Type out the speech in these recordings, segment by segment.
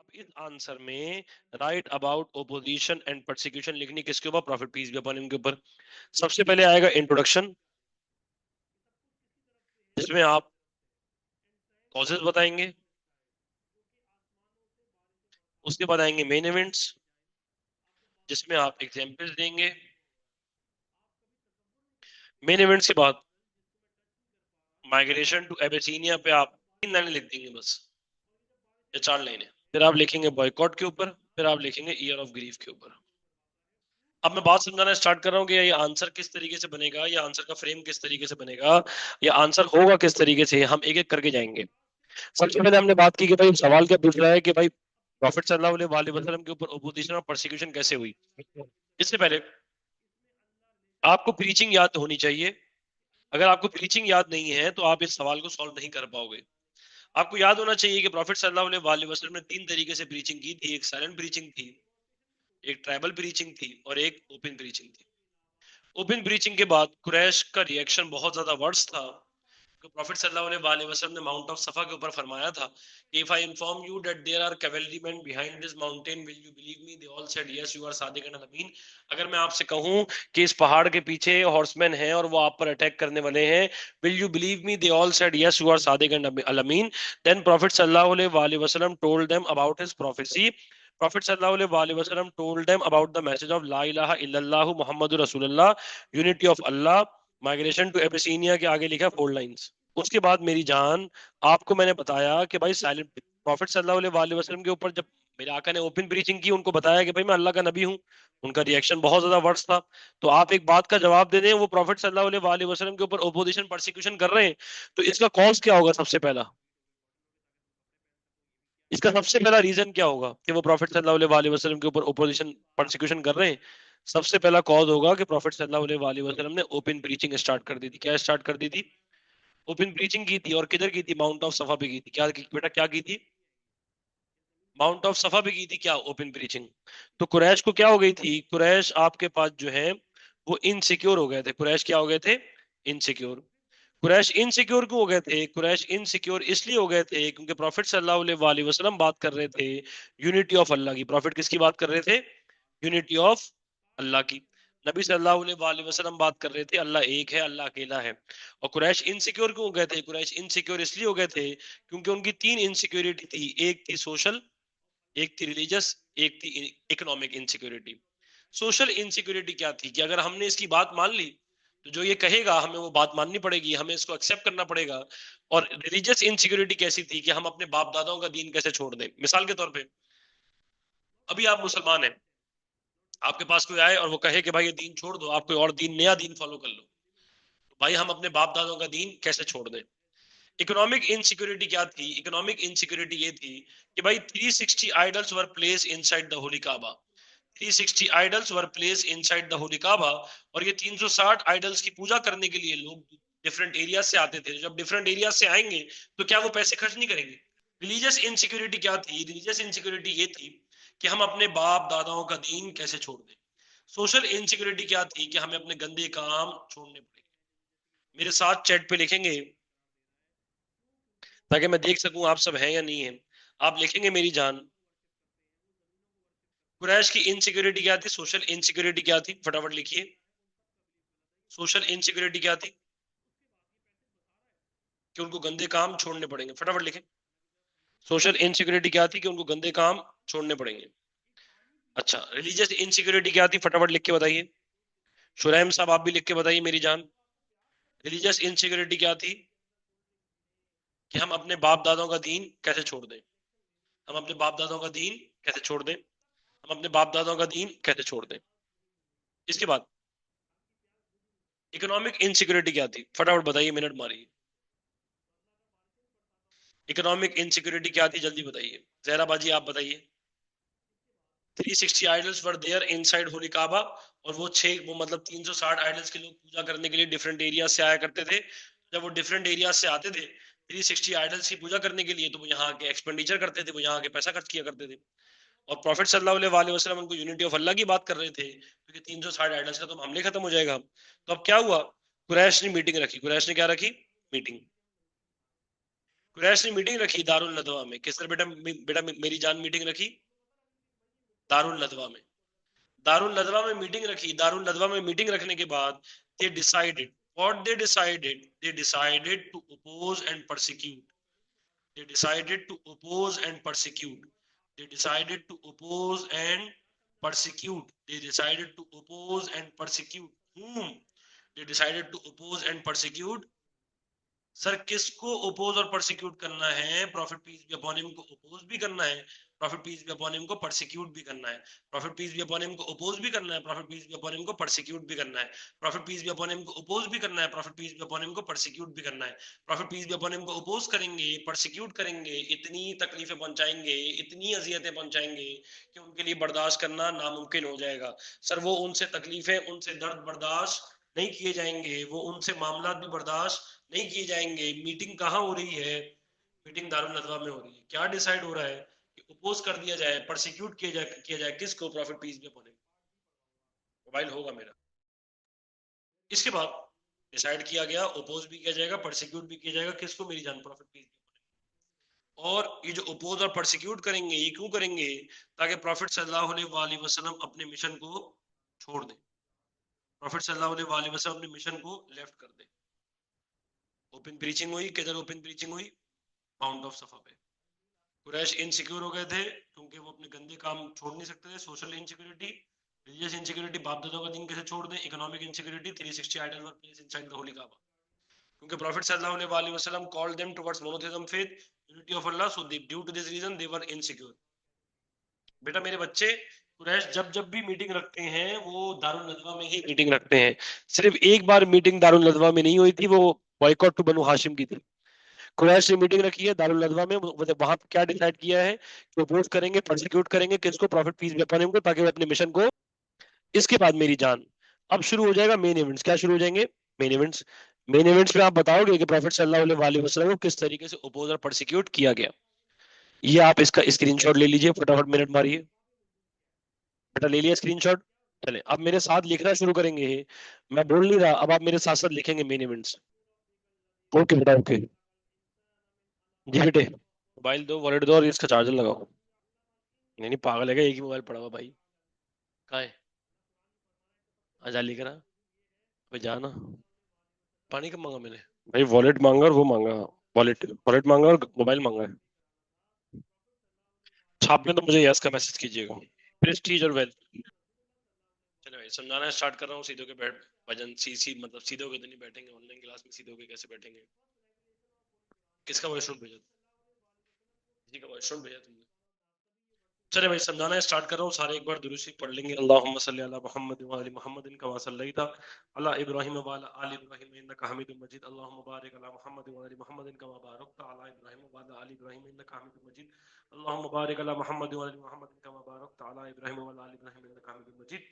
अब इस आंसर में write about opposition and persecution लिखनी किसके ऊपर? Prophet peace be upon him के ऊपर। सबसे पहले आएगा इंट्रोडक्शन, जिसमें आप कॉजेज बताएंगे। उसके बाद आएंगे मेन इवेंट्स, जिसमें आप एग्जांपल्स देंगे। मेन इवेंट्स के बाद माइग्रेशन टू एबेसिनिया पे आप 3 लाइनें लिख देंगे बस, या 4 लाइनें। फिर आप लिखेंगे बॉयकॉट के ऊपर, फिर आप लिखेंगे ईयर ऑफ ग्रीफ के ऊपर। अब मैं बात समझाना स्टार्ट कर रहा हूँ कि ये आंसर किस तरीके से बनेगा, या आंसर का फ्रेम किस तरीके से बनेगा, या आंसर होगा किस तरीके से, हम एक एक करके जाएंगे। सबसे पहले हमने बात की कि भाई सवाल क्या पूछ रहा है कि भाई प्रॉफिट सल्लल्लाहु अलैहि वसल्लम के ऊपर ओपोजिशन और परसिक्यूशन कैसे हुई। इससे पहले आपको प्रीचिंग याद होनी चाहिए। अगर आपको प्रीचिंग याद नहीं है तो आप इस सवाल को सॉल्व नहीं कर पाओगे। आपको याद होना चाहिए कि प्रॉफिट सल्लल्लाहु अलैहि वसल्लम ने 3 तरीके से प्रीचिंग की थी। एक साइलेंट प्रीचिंग थी, एक ट्राइबल प्रीचिंग थी, और एक ओपन प्रीचिंग थी। ओपन प्रीचिंग के बाद कुरैश का रिएक्शन बहुत ज्यादा वर्स था। तो प्रॉफिट सल्लल्लाहु अलैहि वसल्लम ने माउंट ऑफ सफा के ऊपर फरमाया था कि if I inform you that there are cavalrymen behind this mountain will you believe me? They all said yes you are सादिक एंड अमीन। अगर मैं आपसे कहूं कि इस पहाड़ के पीछे हॉर्समैन हैं और वो आप पर अटैक करने वाले हैं, will you believe me? They all said yes you are सादिक एंड अमीन। देन प्रॉफिट सल्लल्लाहु अलैहि वसल्लम told them about his prophecy. Prophet sallallahu alaihi wasallam told them about the message of La ilaha illallah Muhammadur Rasulullah, unity of Allah, migration to Abyssinia के आगे लिखा 4 lines. उसके बाद मेरी जान, आपको मैंने बताया कि भाई साइलेंट प्रॉफिट सल्लल्लाहु अलैहि वसल्लम के ऊपर जब मेरे आका ने ओपन प्रीचिंग की, उनको बताया कि भाई मैं अल्लाह का नबी हूँ, उनका रिएक्शन बहुत ज्यादा वर्स था। तो आप एक बात का जवाब दे दें, वो प्रॉफिट सल्लल्लाहु अलैहि वसल्लम के ऊपर ओपोजिशन परसिक्यूशन कर रहे हैं, तो इसका कॉज क्या होगा? सबसे पहला इसका सबसे पहला रीजन क्या होगा कि वो प्रॉफिट सल्लल्लाहु अलैहि वसल्लम के ऊपर ओपोजिशन परसिक्यूशन कर रहे हैं? सबसे पहला कॉज होगा कि प्रॉफिट सल्लल्लाहु अलैहि वसल्लम ने ओपन प्रीचिंग स्टार्ट कर दी थी। क्या स्टार्ट कर दी थी? ओपन प्रीचिंग की थी। और किधर की थी? माउंट ऑफ सफा पे की थी। क्या बेटा क्या की थी? माउंट ऑफ सफा पे की थी। क्या? Open preaching. तो कुरैश को क्या हो गई थी? कुरैश आपके पास जो है वो इनसिक्योर हो गए थे। कुरैश क्या हो गए थे? इनसिक्योर। कुरैश इनसिक्योर क्यों हो गए थे? कुरैश इनसिक्योर इसलिए हो गए थे क्योंकि प्रॉफिट सल्लल्लाहु अलैहि वसल्लम बात कर रहे थे यूनिटी ऑफ अल्लाह की। प्रॉफिट किसकी बात कर रहे थे? यूनिटी ऑफ अल्लाह की। नबी सल्लल्लाहु अलैहि वसल्लम बात कर रहे थे अल्लाह एक है, अल्लाह अकेला है। और कुरैश इनसिक्योर क्यों हो गए थे? कुरैश इनसिक्योर इसलिए हो गए थे क्योंकि उनकी 3 इनसिक्योरिटी थी। एक थी सोशल, एक थी रिलीजियस, एक थी इकोनॉमिक इनसिक्योरिटी। सोशल इनसिक्योरिटी क्या थी कि अगर हमने इसकी बात मान ली तो जो ये कहेगा हमें वो बात माननी पड़ेगी, हमें इसको एक्सेप्ट करना पड़ेगा। और रिलीजियस इनसिक्योरिटी कैसी थी कि हम अपने बाप दादाओं का दीन कैसे छोड़ दें। मिसाल के तौर पे अभी आप मुसलमान हैं, आपके पास कोई आए और वो कहे कि भाई ये दीन छोड़ दो, आप कोई और दीन, नया दीन फॉलो कर लो, तो भाई हम अपने बाप दादाओं का दीन कैसे छोड़ दें। इकोनॉमिक इनसिक्योरिटी क्या थी? इकोनॉमिक इनसिक्योरिटी ये थी कि भाई 360 idols were place inside the holy Kaaba. 360 idols were place inside the holy Kaaba. और ये 360 आइडल्स की पूजा करने के लिए लोग डिफरेंट एरिया से आते थे। जब डिफरेंट एरिया से आएंगे तो क्या वो पैसे खर्च नहीं करेंगे? रिलीजियस इनसिक्योरिटी क्या थी? रिलीजियस इनसिक्योरिटी ये थी कि हम अपने बाप दादाओं का दीन कैसे छोड़ दें। सोशल इनसिक्योरिटी क्या थी? कि हमें अपने गंदे काम छोड़ने पड़ेंगे। मेरे साथ चैट पे लिखेंगे ताकि मैं देख सकूं आप सब हैं या नहीं है। आप लिखेंगे मेरी जान, कुरैश की इनसिक्योरिटी क्या थी? सोशल इनसिक्योरिटी क्या थी? फटाफट लिखिए। सोशल इनसिक्योरिटी क्या थी? कि उनको गंदे काम छोड़ने पड़ेंगे। फटाफट लिखें। सोशल इनसिक्योरिटी क्या थी? कि उनको गंदे काम छोड़ने पड़ेंगे। अच्छा, रिलीजियस इनसिक्योरिटी क्या थी? फटाफट लिख के बताइए। शुरैम साहब आप भी लिख के बताइए मेरी जान। रिलीजियस इनसिक्योरिटी क्या थी? कि हम अपने बाप दादाओं का दीन कैसे छोड़ दें। हम अपने बाप दादाओं का दीन कैसे छोड़ दें। हम अपने बाप दादाओं का दीन कैसे छोड़ दें। इसके बाद इकोनॉमिक इनसिक्योरिटी क्या थी? फटाफट बताइए, मिनट मारिए। इकोनॉमिक इनसिक्योरिटी क्या थी? जल्दी बताइए। जहरा बाजी आप बताइए। 360 idols were there inside holy Kaaba. और वो मतलब 360 आइडल्स के लोग पूजा करने के लिए डिफरेंट एरिया से आया करते थे। जब वो डिफरेंट एरिया से आते थे 360 आइडल्स की पूजा करने के लिए, तो वो यहाँ के एक्सपेंडिचर करते थे, वो यहाँ के पैसा खर्च किया करते थे। और प्रॉफिट सल्लल्लाहु अलैहि वसल्लम उनको यूनिटी ऑफ अल्लाह की बात कर रहे थे, क्योंकि 360 आइडल्स का तो हमले खत्म हो जाएगा। तो अब क्या हुआ, कुरैश ने मीटिंग रखी। कुरैश ने क्या रखी? मीटिंग। कुरैश ने मीटिंग रखी दारुल नदवा में। किस तरह? बेटा बेटा मेरी जान मीटिंग रखी दारुल नदवा में। दारुल नदवा में मीटिंग रखी। दारुल नदवा में मीटिंग रखने के बाद they decided, what they decided, they decided to oppose and persecute. They decided to oppose and persecute. They decided to oppose and persecute. They decided to oppose and persecute. Whom? They decided to oppose and persecute. Sir किसको oppose और persecute करना है? Prophet peace be upon him को oppose भी करना है, prophet peace be upon him को persecute भी करना है। Prophet peace be upon him को ओपोज भी करना है, prophet peace be upon him को परसिक्यूट भी करना है। Prophet peace be upon him को ओपोज भी करना है, prophet peace be upon him को परसिक्यूट भी करना है। Prophet peace be upon him को ओपोज करेंगे, परसिक्यूट करेंगे, इतनी तकलीफें पहुंचाएंगे, इतनी अजियतें पहुंचाएंगे कि उनके लिए बर्दाश्त करना नामुमकिन हो जाएगा। सर वो उनसे तकलीफें, उनसे दर्द बर्दाश्त नहीं किए जाएंगे, वो उनसे मामला भी बर्दाश्त नहीं किए जाएंगे। मीटिंग कहाँ हो रही है? मीटिंग दारुल नदवा में हो रही है। क्या डिसाइड हो रहा है? कि अपोज कर दिया जाए, परसिक्यूट किया जाए किसको? प्रॉफिट पीस भी अपॉन हिम। मोबाइल होगा मेरा। इसके बाद डिसाइड किया गया, अपोज भी किया जाएगा, परसिक्यूट भी किया जाएगा किसको? मेरी जान प्रॉफिट पीस भी अपॉन हिम। और ये जो अपोज और परसिक्यूट करेंगे, ये क्यों करेंगे? ताकि प्रॉफिट सल्लल्लाहु अलैहि वसल्लम अपने मिशन को छोड़ दे, प्रॉफिट सल्लल्लाहु अलैहि वसल्लम अपने मिशन को लेफ्ट कर दे। ओपन प्रीचिंग हुई। किधर ओपन प्रीचिंग हुई? माउंट ऑफ सफा पे। कुरैश इनसिक्योर हो गए थे क्योंकि वो अपने गंदे काम छोड़ नहीं सकते थे। सोशल इनसिक्योरिटी, रिलीजियस इनसिक्योरिटी, बाप दादा का दिन कैसे छोड़ दें, economic insecurity, 360 idol were place inside the holy Kaaba. क्योंकि प्रॉफिट सल्लल्लाहु अलैहि वसल्लम called them towards monotheism faith, unity of Allah, so due to this reason they were insecure. बेटा मेरे बच्चे, कुरैश जब जब भी मीटिंग रखते हैं वो दारुल नदवा में ही मीटिंग रखते हैं। सिर्फ एक बार मीटिंग दारुल नदवा में नहीं हुई थी, वो बॉयकॉट टू बनु हाशिम की थी। कुरैश ने मीटिंग रखी है दारुल नदवा में, वहां क्या डिसाइड किया है कि अपोज करेंगे, परसिक्यूट करेंगे किसको? Prophet peace be upon him को, ताकि वो अपने मिशन को। इसके बाद मेरी जान, अब शुरू हो जाएगा मेन इवेंट्स। क्या शुरू हो जाएंगे? Main events. मेन इवेंट्स में आप बताओगे कि प्रॉफिट सल्लल्लाहु अलैहि वसल्लम को किस तरीके से अपोज और परसिक्यूट किया गया। ये आप इसका स्क्रीनशॉट ले लीजिए, फटाफट मिनट मारिए। बेटा ले लिया स्क्रीनशॉट? चले अब मेरे साथ लिखना शुरू करेंगे। मैं बोल नहीं रहा, अब आप मेरे साथ साथ लिखेंगे मेन इवेंट्स। ओके बेटा, ओके जी बेटे। मोबाइल दो, वॉलेट दो और इसका चार्जर लगाओ। नहीं नहीं, पागल है क्या? एक ही मोबाइल पड़ा हुआ भाई। कहाँ है? आजा लेकर आ। भाई जाना। पानी कब मांगा मैंने? भाई वॉलेट मांगा और वो मांगा। वॉलेट वॉलेट मांगा और मोबाइल मांगा है। छाप में तो मुझे यस का मैसेज कीजिएगा। प्रेस्टीज और वेल्थ। चलो भाई समझाना स्टार्ट कर रहा हूँ। सीधे के बैठ भजन सी मतलब सीधे होके तो नहीं बैठेंगे ऑनलाइन क्लास में, सीधे होके कैसे बैठेंगे? किसका वॉइस नोट भेजा? किसी का वॉइस नोट भेजा तुमने? चले भाई समझाना स्टार्ट कर रहा हूँ। सारे एक बार दुरूद पढ़ लेंगे। अल्लाहुम्मा सल्ली अला मुहम्मद व अली मुहम्मद कमा सल्लैता अला इब्राहीम व अला आलि इब्राहीम इन्नका हमीदुम मजीद। अल्लाहुम्मा बारिक अला मुहम्मद व अली मुहम्मद कमा बारकता अला इब्राहीम व अला आलि इब्राहीम इन्नका हमीदुम मजीद। अल्लाहुम्मा बारिक अला मुहम्मद व अली मुहम्मद कमा बारकता अला इब्राहीम व अला आलि इब्राहीम इन्नका हमीदुम मजीद।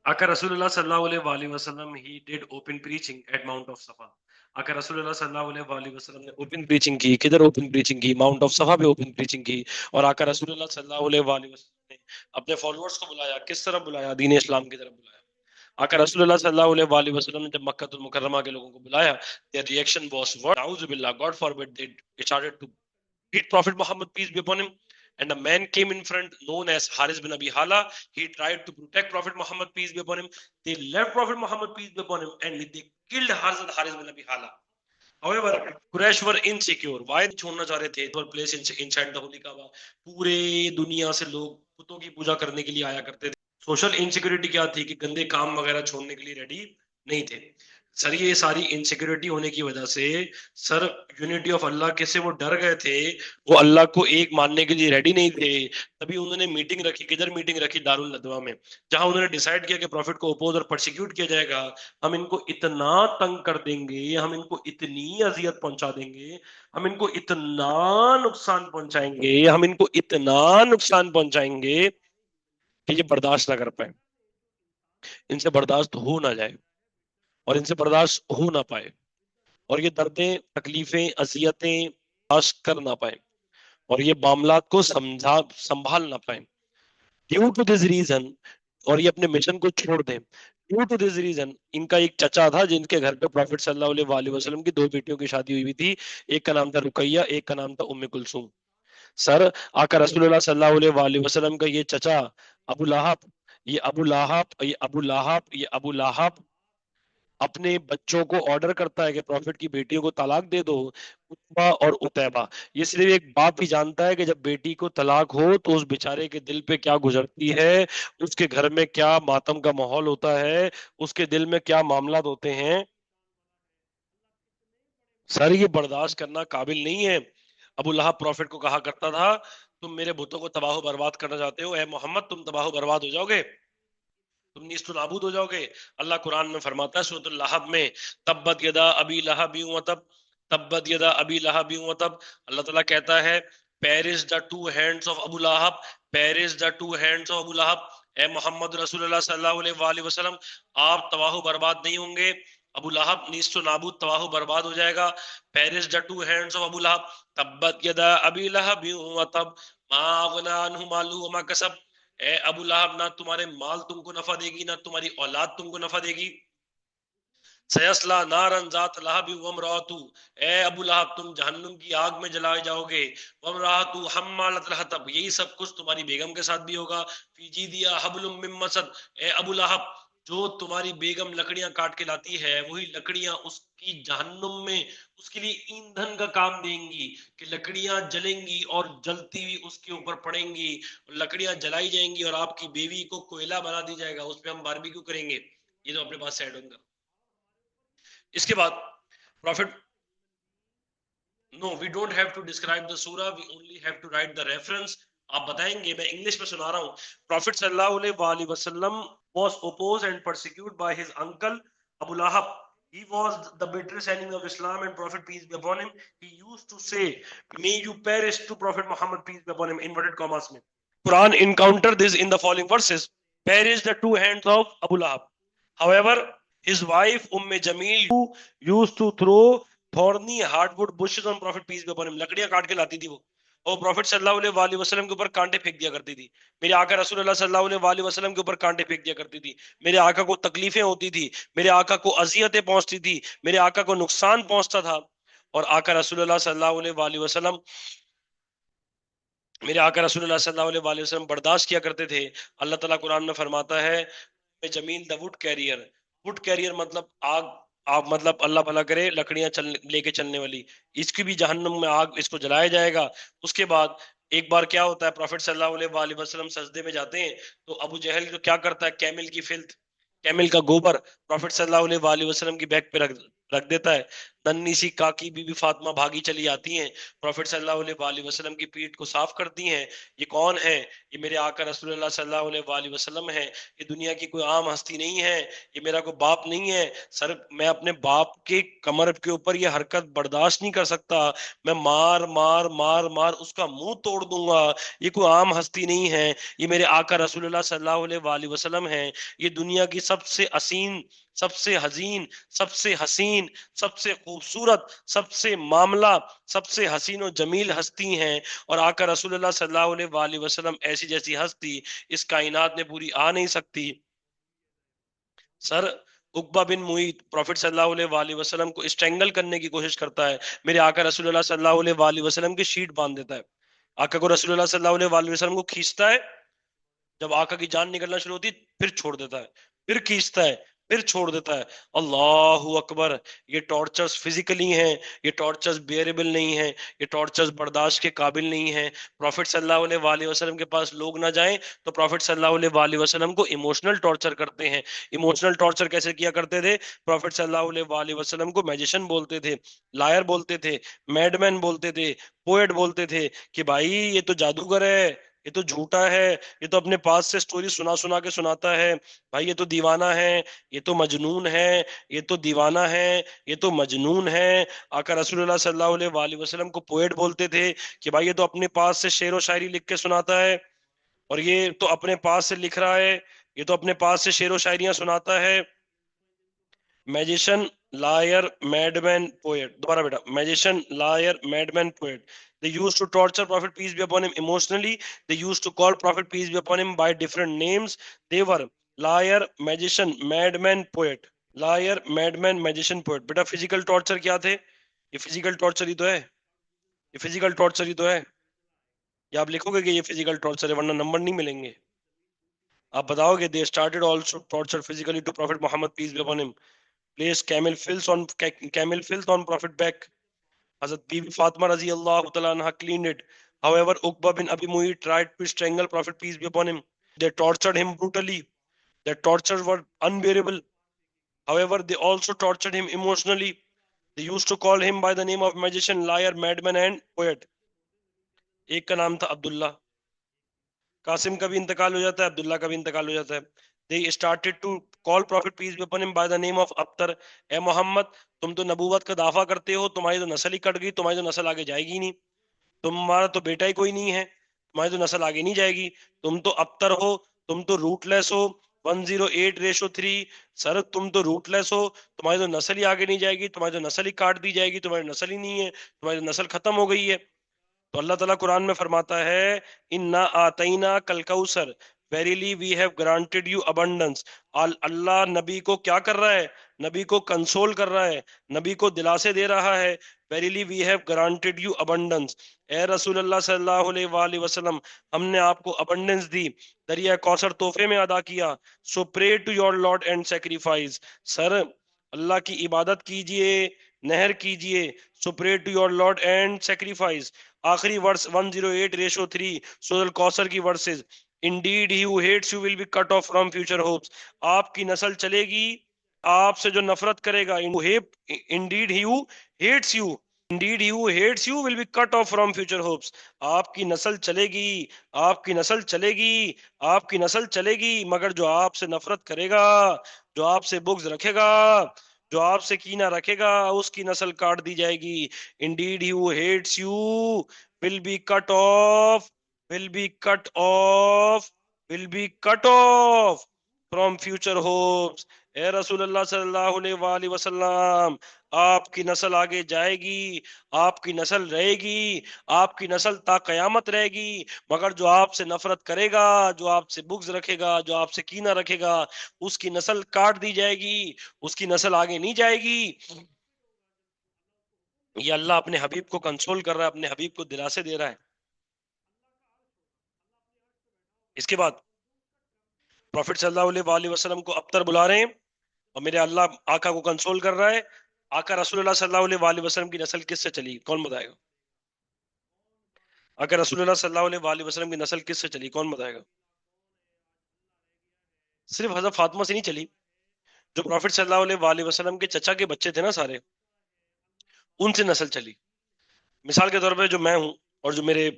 Aka Rasulullah sallallahu alaihi wasallam, he did open preaching at Mount of Safa. Aka Rasulullah sallallahu alaihi wasallam ने open preaching की। किधर open preaching की? Mount of Safa पे open preaching की। और आका रसूलुल्लाह सल्लल्लाहु अलैहि वसल्लम ने अपने फॉलोअर्स को बुलाया। किस तरफ बुलाया? दीन इस्लाम की तरफ बुलाया। आका रसूलुल्लाह सल्लल्लाहु अलैहि वसल्लम ने जब मक्का तुल मुकर्रमा के लोगों को बुलाया, their reaction was what? A'udhu billah, God forbid, they started to beat Prophet Muhammad, peace be upon him. And a man came in front known as Haris bin Abi Hala. He tried to protect Prophet Muhammad, peace be upon him. They left Prophet Muhammad, peace be upon him, and they killed Haris bin Abi Hala. However, Quraysh were insecure. Why छोड़ना चाह रहे थे? They were placed inside the holy Kaaba. पूरे दुनिया से लोग पुतों की पूजा करने के लिए आया करते थे। सोशल इनसिक्योरिटी क्या थी? कि गंदे काम वगैरह छोड़ने के लिए रेडी नहीं थे। सर ये सारी इनसिक्योरिटी होने की वजह से सर यूनिटी ऑफ अल्लाह के से वो डर गए थे, वो अल्लाह को एक मानने के लिए रेडी नहीं थे। तभी उन्होंने मीटिंग रखी। किधर मीटिंग रखी? दारुल नदवा में, जहां उन्होंने डिसाइड किया कि प्रॉफिट को अपोज और परसिक्यूट किया जाएगा। हम इनको इतना तंग कर देंगे, हम इनको इतनी अजियत पहुंचा देंगे, हम इनको इतना नुकसान पहुंचाएंगे, हम इनको इतना नुकसान पहुंचाएंगे कि ये बर्दाश्त ना कर पाए, इनसे बर्दाश्त हो ना जाए और इनसे बर्दाश्त हो ना पाए, और ये दर्दें, तकलीफें, अजियतें बर्दाश्त कर ना पाए। और ये मामलात को संभाल ना पाए। ड्यू टू दिस रीजन, और ये अपने मिशन को छोड़ दें, ड्यू टू दिस रीजन, इनका एक चचा था जिनके घर पे प्रॉफिट सल्लल्लाहु अलैहि वसल्लम की दो बेटियों की शादी हुई थी। एक का नाम था रुकैया, एक का नाम था उम्मे कुलसूम। सर, आका रसूलुल्लाह सल्लल्लाहु अलैहि वसल्लम का ये चचा अबू लहब, ये अबू लहब अपने बच्चों को ऑर्डर करता है कि प्रॉफिट की बेटियों को तलाक दे दो, उत्बा और उतैबा। ये सिर्फ एक बाप ही जानता है कि जब बेटी को तलाक हो तो उस बेचारे के दिल पे क्या गुजरती है, उसके घर में क्या मातम का माहौल होता है, उसके दिल में क्या मामला होते हैं। सर, ये बर्दाश्त करना काबिल नहीं है। अबू लहब प्रॉफिट को कहा करता था, तुम मेरे बुतों को तबाह बर्बाद करना चाहते हो, ए मोहम्मद तुम तबाह बर्बाद हो जाओगे, तुम नीस्तो नाबूद हो जाओगे। अल्लाह कुरान में फरमाता है सूरह लहब में, तब्बत यदा अबी लहब व तब, तब्बत यदा अबी लहब व तब। अल्लाह ताला कहता है, perish the two hands of Abu Lahab, perish the two hands of Abu Lahab. ए मोहम्मद रसूलुल्लाह सल्लल्लाहु अलैहि वसल्लम, आप तबाह बर्बाद नहीं होंगे, अबू लहब नीस्तो नाबूद तबाह बर्बाद हो जाएगा। Perish the two hands of Abu Lahab, तब्बत यदा अबी लहब व तब, मा अगना अन्हु मालुहु व मा कसब। ए अबू लहब, ना तुम्हारे माल तुमको नफा देगी, ना तुम्हारी औलाद तुमको नफा देगी। सयस्ला नारन जात लहब वमरातु, ए अबू लहब तुम जहन्नुम की आग में जलाए जाओगे। वमरातु हम्मालतल हतब, यही सब कुछ तुम्हारी बेगम के साथ भी होगा। फीजी दिया हबलुम मिन मसद, ए अबू लहब जो तुम्हारी बेगम लकड़ियां काट के लाती है, वही लकड़ियां उसकी जहन्नुम में उसके लिए ईंधन का काम देंगी, कि लकड़ियां जलेंगी और जलती हुई उसके ऊपर पड़ेंगी, लकड़ियां जलाई जाएंगी और आपकी बेवी को कोयला बना दी जाएगा, उसमें हम बारबेक्यू करेंगे। ये तो अपने पास सेड होगा। इसके बाद prophet, no we don't have to describe the सूरा, we only have to write the reference. आप बताएंगे, मैं इंग्लिश में सुना रहा हूँ। प्रॉफिट सल्लल्लाहु अलैहि वसल्लम was opposed and persecuted by his uncle Abu Lahab. He was the bitterest enemy of Islam and Prophet peace be upon him. He used to say, "May you perish," to Prophet Muhammad peace be upon him. Inverted commas में Quran encounter this in the following verses. Perish the two hands of Abu Lahab. However, his wife Jamil used to throw thorny hardwood bushes on Prophet peace be upon him. लकड़ियां काट के लाती थी वो, और profit सल्लल्लाहु अलैहि वसल्लम के ऊपर कांटे फेंक दिया करती थी। मेरे आका रसूलुल्लाह सल्लल्लाहु अलैहि वसल्लम के ऊपर कांटे फेंक दिया करती थी। मेरे आका को तकलीफें होती थी, मेरे आका को अजियतें पहुंचती थी, मेरे आका को नुकसान पहुंचता था। और आका रसूलुल्लाह सल्लल्लाहु अलैहि वसल्लम, मेरे आका रसूलुल्लाह सल्लल्लाहु अलैहि वसल्लम बर्दाश्त किया करते थे। अल्लाह ताला कुरान में फरमाता है, जमील the wood carrier, wood carrier मतलब आग, आग मतलब अल्लाह भला करे लकड़ियां चल लेके चलने वाली, इसकी भी जहन्नुम में आग, इसको जलाया जाएगा। उसके बाद एक बार क्या होता है, प्रॉफिट सल्लल्लाहु अलैहि वसल्लम सजदे में जाते हैं, तो अबू जहल तो क्या करता है, कैमिल की फिल्थ, कैमिल का गोबर प्रॉफिट सल्लल्लाहु अलैहि वसल्लम की बैग पे रख रख देता है। नन्ही सी काकी बीबी फातिमा भागी चली आती हैं, प्रॉफिट सल्लल्लाहु अलैहि वसल्लम की पीठ को साफ करती हैं। ये कौन है? ये मेरे आका रसूलुल्लाह सल्लल्लाहु अलैहि वसल्लम है। ये दुनिया की कोई आम हस्ती नहीं है, ये मेरा कोई बाप नहीं है। सर, मैं अपने बाप के कमर के ऊपर ये हरकत बर्दाश्त नहीं कर सकता, मैं मार मार मार मार उसका मुंह तोड़ दूंगा। ये कोई आम हस्ती नहीं है, ये मेरे आका रसूलुल्लाह सल्लल्लाहु अलैहि वसल्लम है। ये दुनिया की सबसे असीम, सबसे हजीन, सबसे हसीन, सबसे खूबसूरत, सबसे मामला, सबसे हसीन और जमील हस्ती हैं। और आका रसूलुल्लाह सल्लल्लाहु अलैहि वसल्लम ऐसी जैसी हस्ती इस कायनात में पूरी आ नहीं सकती। सर, उकबा बिन मुईत प्रॉफिट सल्लल्लाहु अलैहि वसल्लम को स्ट्रेंगल करने की कोशिश करता है, मेरे आका रसूलुल्लाह सल्लल्लाहु अलैहि वसल्लम की शीट बांध देता है। आका को रसूलुल्लाह सल्लल्लाहु अलैहि वसल्लम को खींचता है, जब आका की जान निकलना शुरू होती फिर छोड़ देता है, फिर खींचता है, फिर छोड़ देता है। अल्लाहु अकबर। ये टॉर्चर्स फिजिकली हैं, ये टॉर्चर्स बेरेबल नहीं है, ये टॉर्चर्स बर्दाश्त के काबिल नहीं है। प्रॉफिट सल्लल्लाहु अलैहि वसल्लम के पास लोग ना जाएं तो प्रॉफिट सल्लल्लाहु अलैहि वसल्लम को इमोशनल टॉर्चर करते हैं। इमोशनल टॉर्चर कैसे किया करते थे? प्रॉफिट सल्लल्लाहु अलैहि वसल्लम को मैजिशियन बोलते थे, लायर बोलते थे, मैडमैन बोलते थे, पोएट बोलते थे, कि भाई ये तो जादूगर है, ये तो झूठा है, ये तो अपने पास से स्टोरी सुना सुना के सुनाता है, भाई ये तो दीवाना है, ये तो मजनून है, ये तो दीवाना है, ये तो मजनून है। आका रसूलुल्लाह सल्लल्लाहु अलैहि वसल्लम को पोएट बोलते थे, कि भाई ये तो अपने पास से शेर व शायरी लिख के सुनाता है, और ये तो अपने पास से लिख रहा है, ये तो अपने पास से शेर व शायरियां सुनाता है। Magician, liar, madman, poet. दोबारा बेटा, magician, liar, madman, poet. They used to torture Prophet peace be upon him emotionally. They used to call Prophet peace be upon him by different names. They were liar, magician, madman, poet. Liar, madman, magician, poet. बेटा physical torture क्या थे? ये physical torture ही तो है, ये physical torture ही तो है। या आप लिखोगे कि ये फिजिकल टॉर्चर है, वरना नंबर नहीं मिलेंगे। आप बताओगे they started also torture physically to prophet Muhammad peace be upon him, place camel filth on prophet back. हजरत बीबी फातिमा रजी अल्लाह तआला अन्हा cleaned it. However, Uqba bin Abi Mu'ayt tried to strangle Prophet peace be upon him. They tortured him brutally. Their tortures were unbearable. However, they also tortured him emotionally. They used to call him by the name of magician, liar, madman and poet. एक का नाम था अब्दुल्ला। कासिम का भी इंतकाल हो जाता है, अब्दुल्ला का भी इंतकाल हो जाता है। They started to call Prophet peace be upon him by the name of Akhtar. ए मोहम्मद, तुम तो नबूवत का दावा करते हो, तुम्हारी तो नस्ल ही कट गई, तुम्हारी तो नस्ल आगे जाएगी नहीं, तुम्हारा तो बेटा ही कोई नहीं है, तुम्हारी तो नस्ल आगे नहीं जाएगी, तुम तो अख्तर हो, तुम तो रूटलेस हो। 108:3। सर तुम तो रूटलेस हो, तुम्हारी तो नस्ल ही आगे नहीं जाएगी, तुम्हारी तो नस्ल ही काट दी जाएगी, तुम्हारी नस्ल ही नहीं है, तुम्हारी तो नस्ल खत्म हो गई है। तो अल्लाह ताला कुरान में फरमाता है, इन्ना आतईना कल कौसर, verily we have granted you abundance. Allah नबी को क्या कर रहा है? नबी को कंसोल कर रहा है, नबी को दिलासे दे रहा है। Verily we have granted you abundance. ए रसूल अल्लाह सल्लल्लाहु अलैहि वसल्लम, हमने आपको अबंडेंस दी, दरिया कौसर तोहफे में अदा किया। So pray to your lord and sacrifice. सर अल्लाह की इबादत कीजिए, नहर कीजिए। So pray to your lord and sacrifice. आखिरी वर्स 108:3 सूरह कौसर की verses. Indeed he who hates you will be cut off from future hopes. आपकी नस्ल चलेगी, आपसे जो नफरत करेगा। Indeed he who hates you, indeed he who hates you will be cut off from future hopes. आपकी नस्ल चलेगी, आपकी नस्ल चलेगी, आपकी नस्ल चलेगी, मगर जो आपसे नफरत करेगा, जो आपसे बुग़्ज़ रखेगा, जो आपसे कीना रखेगा, उसकी नस्ल काट दी जाएगी। Indeed he who hates you will be cut off, will be cut off, will be cut off from future hopes. ए रसूल अल्लाह सल्लल्लाहु अलैहि वसल्लम, आपकी नस्ल आगे जाएगी, आपकी नस्ल रहेगी, आपकी नस्ल ता कयामत रहेगी, मगर जो आपसे नफरत करेगा, जो आपसे बुग़्ज़ रखेगा, जो आपसे कीना रखेगा, उसकी नस्ल काट दी जाएगी, उसकी नस्ल आगे नहीं जाएगी। ये अल्लाह अपने हबीब को कंसोल कर रहा है, अपने हबीब को दिलासे दे रहा है। इसके बाद प्रॉफिट सल्लल्लाहु अलैहि वसल्लम को अख्तर बुला रहे हैं और मेरे अल्लाह आका को कंसोल कर रहा है। आका रसूलुल्लाह सल्लल्लाहु अलैहि वसल्लम की नस्ल किससे चली, कौन बताएगा? आका रसूलुल्लाह सल्लल्लाहु अलैहि वसल्लम की नस्ल किससे चली, कौन बताएगा? सिर्फ हज़रत फातिमा से नहीं चली, जो प्रॉफिट सल्लल्लाहु अलैहि वसल्लम के चचा के बच्चे थे ना सारे, उनसे नस्ल चली। मिसाल के तौर पे जो मैं हूं और जो मेरे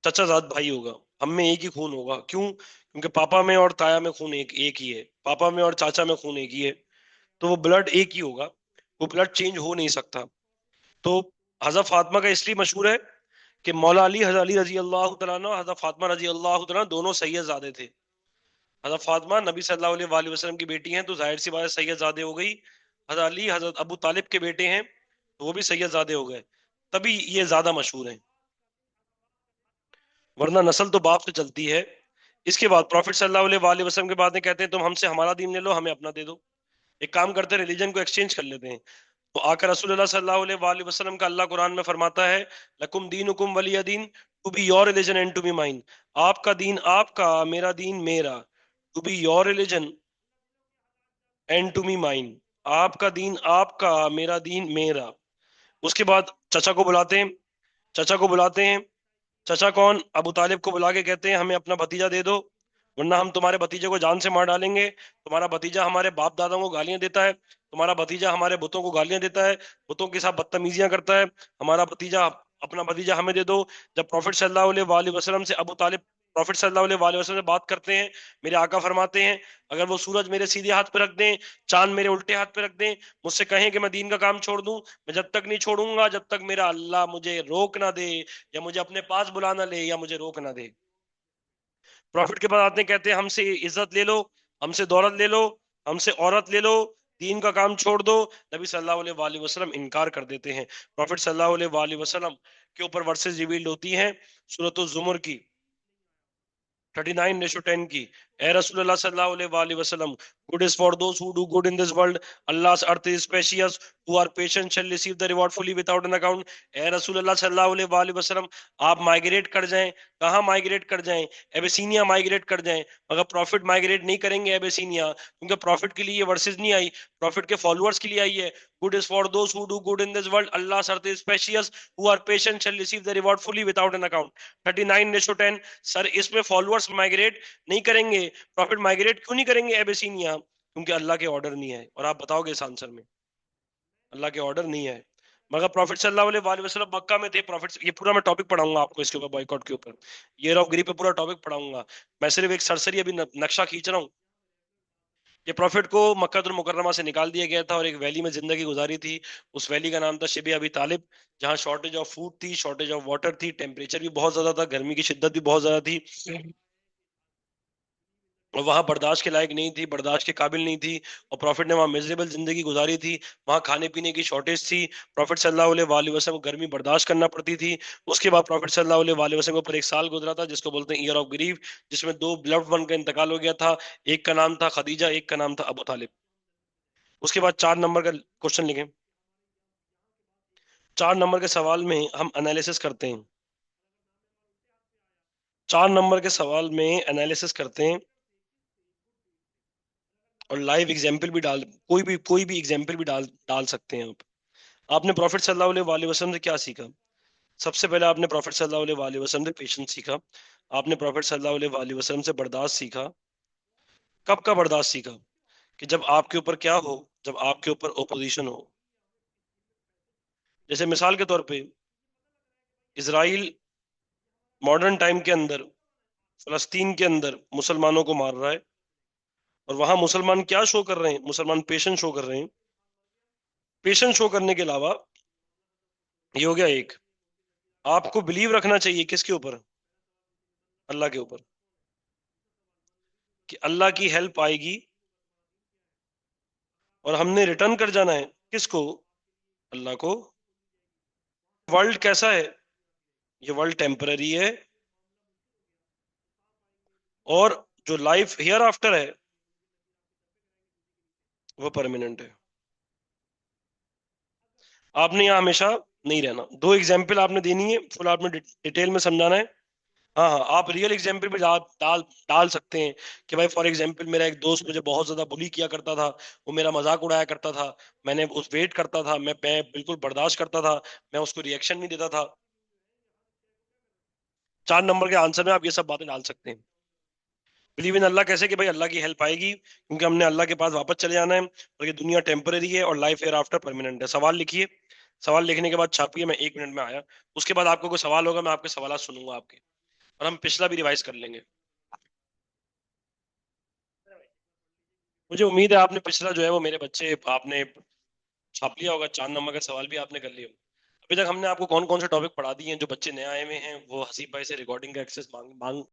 चचाजाद भाई होगा, हम में एक ही खून होगा। क्यों? क्योंकि पापा में और ताया में खून एक एक ही है, पापा में और चाचा में खून एक ही है, तो वो ब्लड एक ही होगा, वो ब्लड चेंज हो नहीं सकता। तो हज़रत फातिमा का इसलिए मशहूर है कि मौला अली, हज़रत अली रजी अल्लाह तआला अन्हु, हज़रत फातिमा रजी अल्लाह तआला अन्हा दोनों सैयदजादे थे। हज़रत फातिमा नबी सल्लल्लाहु अलैहि वसल्लम की बेटी हैं, तो जाहिर सी बात है सैयदजादे हो गई। हज़रत अली हज़रत अबू तालिब के बेटे हैं, तो वो भी सैयदजादे हो गए, तभी ये ज्यादा मशहूर हैं, वरना नस्ल तो बाप से चलती है। इसके बाद प्रॉफिट सल्लल्लाहु अलैहि वसल्लम के बाद में कहते हैं तुम हमसे हमारा दीन ले लो, हमें अपना दे दो। एक काम करते हैं, रिलीजन को एक्सचेंज कर लेते हैं। तो आकर रसूलुल्लाह सल्लल्लाहु अलैहि वसल्लम का अल्लाह कुरान में फरमाता है, लकुम दीनुकुम वलिय दीन, to be your religion and to be mine. आपका दीन आपका, मेरा दीन मेरा। To be your religion and to be mine. आपका दीन आपका, मेरा दीन मेरा। उसके बाद चचा को बुलाते हैं, चचा को बुलाते हैं। चचा कौन? अबू तालिब को बुला के कहते हैं हमें अपना भतीजा दे दो, वरना हम तुम्हारे भतीजे को जान से मार डालेंगे। तुम्हारा भतीजा हमारे बाप दादाओं को गालियां देता है, तुम्हारा भतीजा हमारे बुतों को गालियां देता है, बुतों के साथ बदतमीजियां करता है, हमारा भतीजा, अपना भतीजा हमें दे दो। जब प्रॉफिट सल्लल्लाहु अलैहि वसल्लम से अबू तालिब प्रॉफिट सल्लल्लाहु अलैहि वसल्लम से बात करते हैं, मेरे आका फरमाते हैं अगर वो सूरज मेरे सीधे हाथ पे रख दें, चांद मेरे उल्टे हाथ पे रख दें, मुझसे कहें कि मैं दीन का काम छोड़ दूं, मैं जब तक नहीं छोड़ूंगा जब तक मेरा अल्लाह मुझे रोक ना दे, या मुझे अपने पास बुला ना ले, या मुझे रोक ना दे। प्रॉफिट के बाद आते हैं, कहते हैं हमसे इज्जत ले लो, हमसे दौलत ले लो, हमसे औरत ले लो, दीन का काम छोड़ दो, नबी सल्लल्लाहु अलैहि वसल्लम इनकार कर देते हैं। प्रॉफिट सल्लल्लाहु अलैहि वसल्लम के ऊपर वर्सेस रिवील्ड होती हैं सूरत ज़ुमर की 39:10 की। ए रसूलुल्लाह सल्लल्लाहु अलैहि वसल्लम, good is for those who do good in this world. Allah's earth is spacious. Who are patient shall receive the reward fully without an account. ए रसूलुल्लाह सल्लल्लाहु अलैहि वसल्लम, आप माइग्रेट कर जाएं, कहाँ माइग्रेट कर जाएं? एबेसिनिया माइग्रेट कर जाएं, मगर प्रॉफिट माइग्रेट नहीं करेंगे एबेसिनिया, क्योंकि प्रॉफिट के लिए ये वर्सेस नहीं आई, प्रॉफिट के फॉलोअर्स के लिए आई है। Good is for those who do good in this world, Allah earth is spacious, who are patient shall receive the reward fully without an account. 39:10। Sir इसमें फॉलोअर्स माइग्रेट नहीं करेंगे, profit migrate क्यों नहीं करेंगे एबेसिनिया? क्योंकि अल्लाह के ऑर्डर नहीं है। और आप बताओगे इस आंसर में, अल्लाह के ऑर्डर नहीं है। मगर प्रॉफिट सल्लल्लाहु अलैहि वसल्लम मक्का में थे। प्रॉफिट, ये पूरा मैं टॉपिक पढ़ाऊंगा आपको इसके ऊपर, बॉयकॉट के ऊपर, ईयर ऑफ ग्रीड पे पूरा टॉपिक पढ़ाऊंगा। मैं सिर्फ एक सरसरी अभी नक्शा खींच रहा हूँ। ये प्रॉफिट को मक्कातुल मुकर्रमा से निकाल दिया गया था और एक वैली में जिंदगी गुजारी थी। उस वैली का नाम था शिबे अबी तालिब, जहाँ शॉर्टेज ऑफ फूड थी, शॉर्टेज ऑफ वाटर थी, टेम्परेचर भी बहुत ज्यादा था, गर्मी की शिद्दत भी बहुत ज्यादा थी, और वहां बर्दाश्त के लायक नहीं थी, बर्दाश्त के काबिल नहीं थी। और प्रॉफिट ने वहां मिजरेबल जिंदगी गुजारी थी। वहां खाने पीने की शॉर्टेज थी। प्रॉफिट सल्लल्लाहु अलैहि वसल्लम को गर्मी बर्दाश्त करना पड़ती थी। उसके बाद प्रॉफिट सल्लल्लाहु अलैहि वसल्लम के ऊपर एक साल गुजरा था जिसको बोलते हैं ईयर ऑफ ग्रीव, जिसमें दो ब्लड वन का इंतकाल हो गया था। एक का नाम था खदीजा, एक का नाम था अबू तालिब। उसके बाद 4 नंबर का क्वेश्चन लिखें। 4 नंबर के सवाल में हम एनालिसिस करते हैं। 4 नंबर के सवाल में एनालिसिस करते हैं और लाइव एग्जाम्पल भी डाल, कोई भी एग्जाम्पल भी डाल डाल सकते हैं आप। आपने प्रॉफिट सल्लल्लाहु अलैहि वसल्लम से क्या सीखा? सबसे पहले आपने प्रॉफिट सल्लल्लाहु अलैहि वसल्लम से पेशेंस सीखा। आपने प्रॉफिट सल्लल्लाहु अलैहि वसल्लम से बर्दाश्त सीखा। कब का बर्दाश्त सीखा? कि जब आपके ऊपर क्या हो, जब आपके ऊपर ओपोजिशन हो। जैसे मिसाल के तौर पे इसराइल मॉडर्न टाइम के अंदर फलस्तीन के अंदर मुसलमानों को मार रहा है, और वहां मुसलमान क्या शो कर रहे हैं? मुसलमान पेशेंस शो कर रहे हैं। पेशेंस शो करने के अलावा ये हो गया एक, आपको बिलीव रखना चाहिए किसके ऊपर? अल्लाह के ऊपर, कि अल्लाह की हेल्प आएगी और हमने रिटर्न कर जाना है किसको? अल्लाह को। वर्ल्ड कैसा है? ये वर्ल्ड टेम्पररी है, और जो लाइफ हियर आफ्टर है वो परमानेंट है। आपने यहाँ हमेशा नहीं रहना। 2 एग्जाम्पल आपने देनी है, फुल आपने डिटेल में समझाना है। हाँ हाँ, आप रियल एग्जाम्पल भी डाल डाल डाल सकते हैं कि भाई फॉर एग्जाम्पल मेरा एक दोस्त मुझे बहुत ज्यादा बुली किया करता था, वो मेरा मजाक उड़ाया करता था, मैंने उस वेट करता था, मैं बिल्कुल बर्दाश्त करता था, मैं उसको रिएक्शन नहीं देता था। 4 नंबर के आंसर में आप ये सब बातें डाल सकते हैं। बिलीव इन अल्लाह कैसे? कि भाई अल्लाह की हेल्प आएगी, क्योंकि हमने अल्लाह के पास वापस चले जाना है, और ये दुनिया टेम्पररी है और लाइफ हेयर आफ्टर परमानेंट है। सवाल लिखिए, सवाल लिखने के बाद छापिए, मैं 1 मिनट में आया। उसके बाद आपको कोई सवाल होगा, मैं आपके सवाल सुनूंगा आपके, और हम पिछला भी रिवाइज कर लेंगे। मुझे उम्मीद है आपने पिछला जो है वो मेरे बच्चे आपने छाप लिया होगा, 4 नंबर का सवाल भी आपने कर लिया। अभी तक हमने आपको कौन कौन से टॉपिक पढ़ा दिए हैं। जो बच्चे नए आए हुए हैं वो हसीब भाई से रिकॉर्डिंग का एक्सेस मांग मांग